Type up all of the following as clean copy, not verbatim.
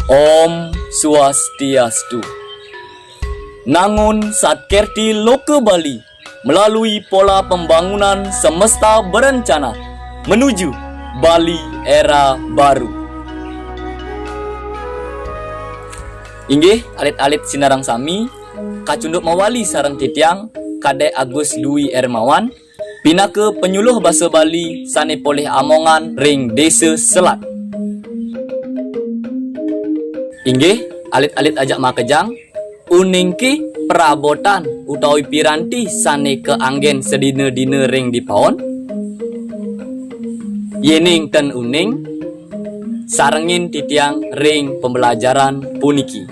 Om Swastiastu. Nangun Satkerti Loka Bali melalui pola pembangunan semesta berencana menuju Bali era baru. Inggih alit-alit sinarang sami kacunduk mawali sareng titiang Kade Agus Dwi Ermawan pinake penyuluh basa Bali sane poleh amongan ring desa Selat. Inggih alit-alit ajak makejang uningki perabotan utawi piranti sane keanggen sedina-dina ring di paon. Yening ten uning sarengin titiang ring pembelajaran puniki.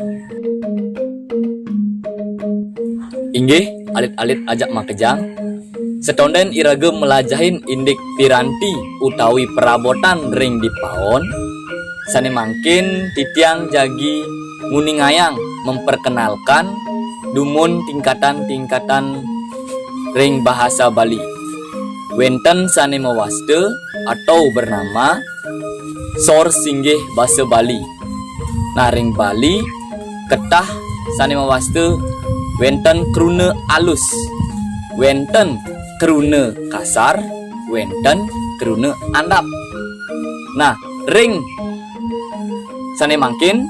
Inggih alit-alit ajak makejang setonden irage melajahin indik piranti utawi perabotan ring di paon. Sane mangkin titiang jagi nguningayang memperkenalkan dumun tingkatan-tingkatan ring bahasa Bali. Wenten sane mawaste atau bernama Sor Singgih Basa Bali. Nah ring Bali ketah sane mawaste wenten krune alus, wenten krune kasar, wenten krune andap. Nah ring sane mangkin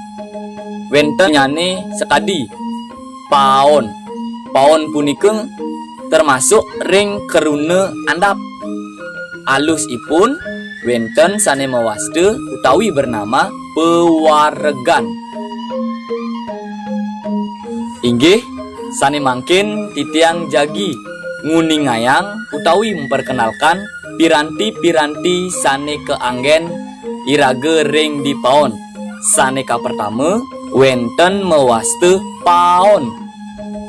wenten nyane sekadi paon. Paon punika termasuk ring kerune andap. Alus ipun wenten sane mawaste utawi bernama pewaregan. Inggih sane mangkin titiang jagi nguningayang utawi memperkenalkan piranti-piranti sane keanggen irage ring di paon. Sane ka pertama wenten mawaste paon.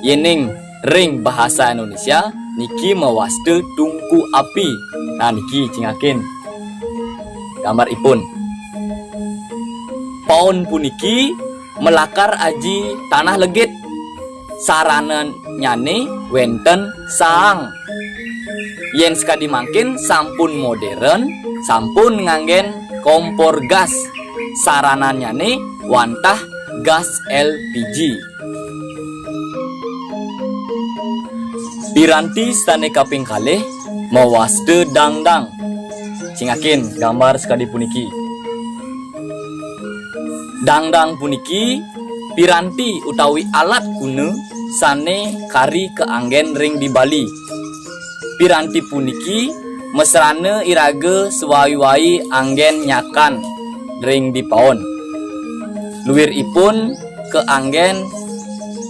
Yening ring bahasa Indonesia niki mawaste tungku api. Nah niki cingakin gambar ipun. Paon puniki melakar aji tanah legit. Saranan nyane wenten saang. Yen sekadi mangkin sampun modern, sampun nganggen kompor gas. Saranannya nih wantah gas LPG. Piranti stane kaping kalih mawaste dangdang. Cingakin gambar sekali puniki. Dangdang puniki piranti utawi alat guna sane kari keanggen ring di Bali. Piranti puniki mesrane irage suwai-wai anggen nyakan ring di paon. Luwir ipun keanggen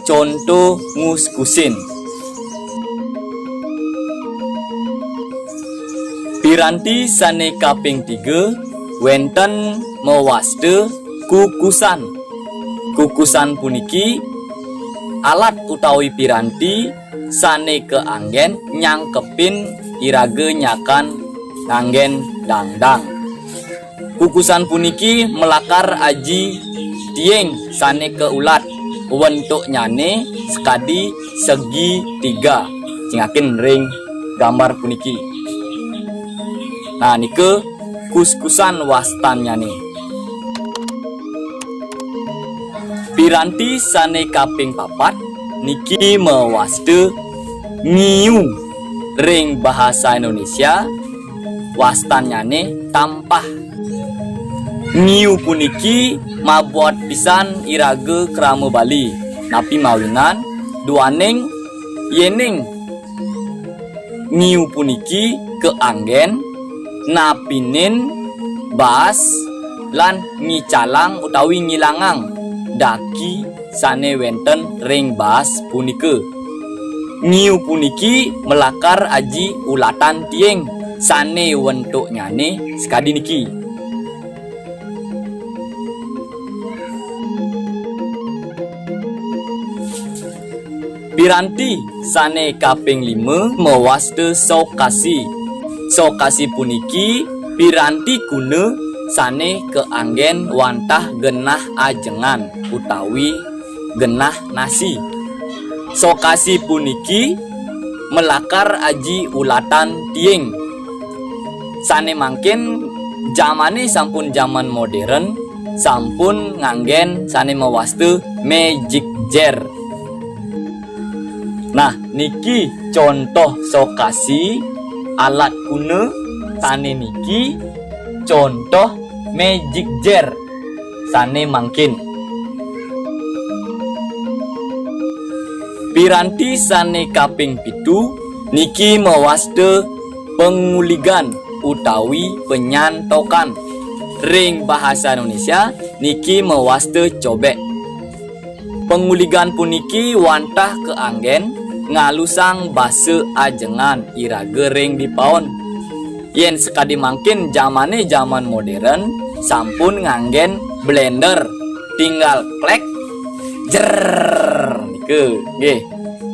contoh nguskusin. Piranti sane kaping 3 wenten mawaste kukusan. Kukusan puniki alat utawi piranti sane keanggen nyangkepin irage nyakan nganggen dangdang. Kukusan puniki melakar aji tieng sane keulat wentuk nyane sekadi segi 3. Cingakin ring gambar puniki. Nah nike kus-kusan wastan nyane. Piranti sane kaping 4 niki mawaste ngiu. Ring bahasa Indonesia wastan nyane tampah. Ngiu puniki mabuat pisan irage krama Bali. Napi mawinan duaning yening ngiu puniki keanggen napinin bas lan ngicalang utawi ngilangang daki sane wenten ring bas punika. Ngiu puniki melakar aji ulatan tieng sane wentuk nyane sekadi niki. Piranti sane kaping 5 mawaste sokasi. Sokasi puniki piranti guna sane keanggen wantah genah ajengan utawi genah nasi. Sokasi puniki melakar aji ulatan tieng. Sane mangkin zamane sampun zaman modern sampun nganggen sane mawaste magic jar. Nah, niki contoh sokasi alat guna sane niki contoh magic jar sane mangkin. Piranti sane kaping pitu niki mawaste penguligan utawi penyantokan. Ring bahasa Indonesia niki mawaste cobek. Penguligan puniki wantah keanggen ngalusang basa ajengan irage ring dipaon. Yen sekadi mangkin zamane zaman modern sampun nganggen blender, tinggal klek jer nike nggih.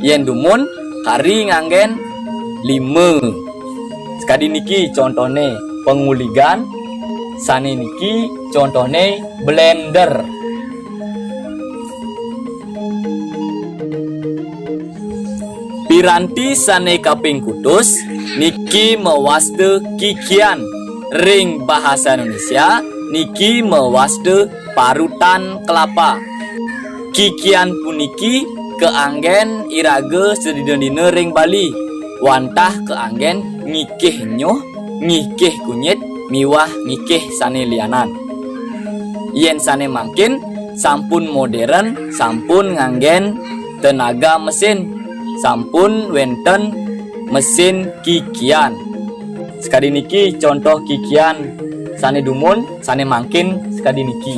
Yen dumun kari nganggen 5. Sekadi niki contone penguligan, sane niki contone blender. Piranti sane kaping kutus niki mawaste kikian. Ring bahasa Indonesia niki mawaste parutan kelapa. Kikian puniki keanggen irage sedina-dina ring Bali. Wantah keanggen ngikih nyoh, ngikih kunyit, miwah ngikih sane lianan. Yen sane mangkin sampun modern, sampun nganggen tenaga mesin, sampun wenten mesin kikian. Sekadi niki contoh kikian sane dumun, sane mangkin sekadi niki.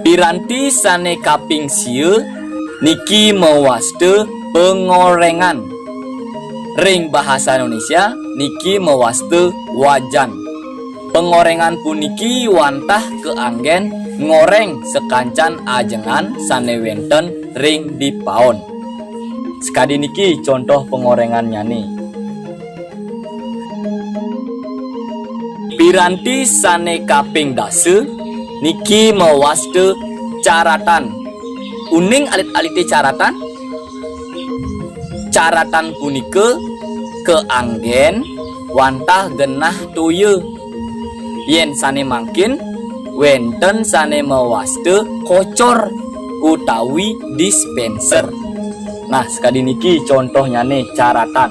Piranti sane kaping sieu niki mawaste pengorengan. Ring bahasa Indonesia niki mawaste wajan. Pengorengan puniki wantah keanggen ngoreng sekancan ajengan sane wenten ring dipaon. Sekadi niki contoh pengorengannya nih. Piranti sane kaping dase niki mawaste caratan. Uning alit-alite caratan. Caratan punike keanggen wantah genah tuye. Yen sane mangkin wenten sane mawaste kocor utawi dispenser. Nah, sekadi niki contohnya nih caratan.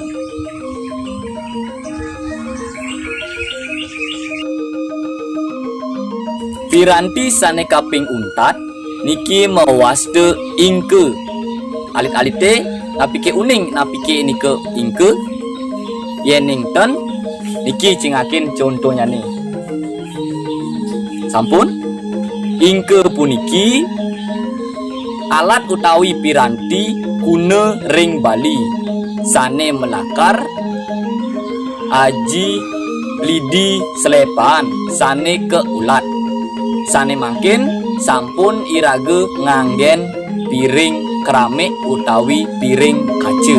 Piranti sane kaping untat niki mawaste ingke. Alit-alite napike uning napike nike ingke. Yen ningten niki cingakin contohnya nih. Sampun ingke puniki alat utawi piranti guna ring Bali sane melakar aji lidi selepan sane keulat. Sane mangkin sampun irage nganggen piring keramik utawi piring kaca.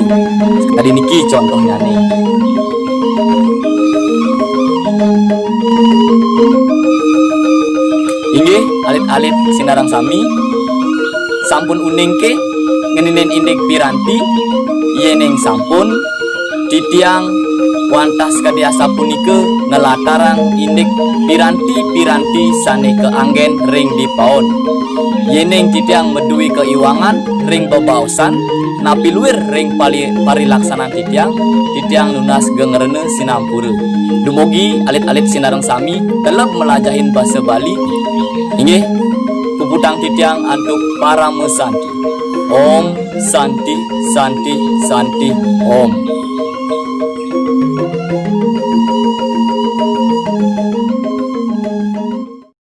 Tadi niki contohnya nih. Inggih alit-alit sinarang sami sampun uning ke ngeninen indek piranti yeneng sampun titiang wantas kadiasa punike nelatarang indek piranti-piranti sane keanggen ring dipaon. Yeneng titiang medui keiwangan ring bebaosan napi luir ring parilaksanan titiang lunas gengerene sinampura. Dumugi alit-alit sinarang sami telep melajahin bahasa Bali. Inggih puputang titiang antuk para mesanti. Om Santi Santi Santi Om.